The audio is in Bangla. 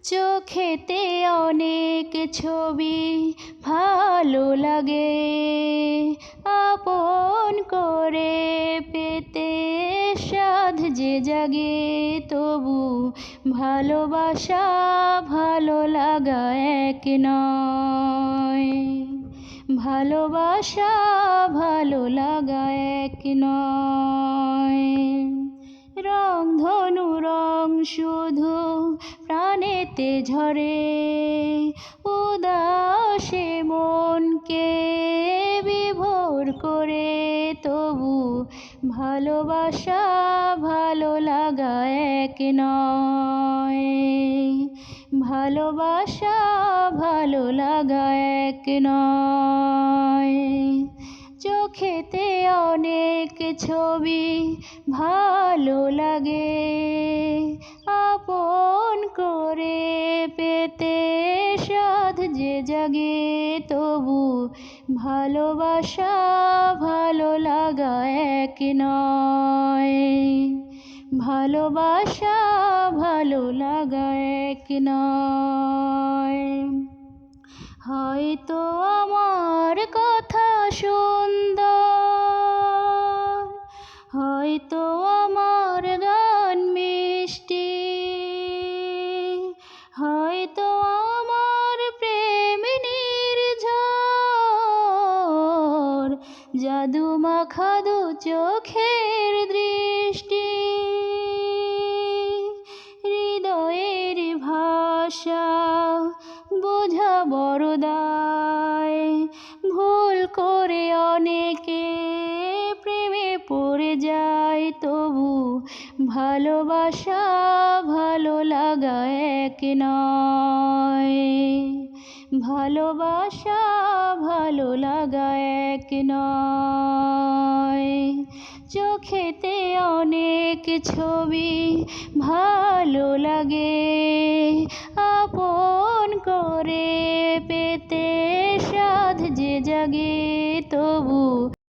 চোখেতে অনেক ছবি ভালো লাগে, আপন করে পেতে সাধ যে জাগে। তবু ভালোবাসা ভালো লাগা এক নয়, ভালোবাসা ভালো লাগা এক নয়। রং ধনু রং শুধু প্রাণেতে ঝরে, উদাসে মনকে বিভোর করে। তবু ভালোবাসা ভালো লাগা এক নয়, ভালোবাসা ভালো লাগা এক নয়। চোখেতে অনেক ছবি ভালো লাগে, আপন করে পেতে সাধ যে জাগে। তবু ভালোবাসা ভালো লাগা এক নয়, ভালোবাসা ভালো লাগা এক নয়। হয়তো আমার কথা সুন্দর, হয়তো আমার গান মিষ্টি, হয়তো আমার প্রেম নির্ঝর, জাদু মাখা দু চোখের দৃষ্টি। হৃদয়ের ভাষা বোঝা বড় দায়, ভুল করে অনেকে প্রেমে পড়ে যায়। তবু ভালোবাসা ভালো লাগা এক নয়, ভালোবাসা ভালো লাগা এক নয়। চোখেতে অনেক ছবি ভালো লাগে, আপন করে পেতে সাধ যে জাগে। তবু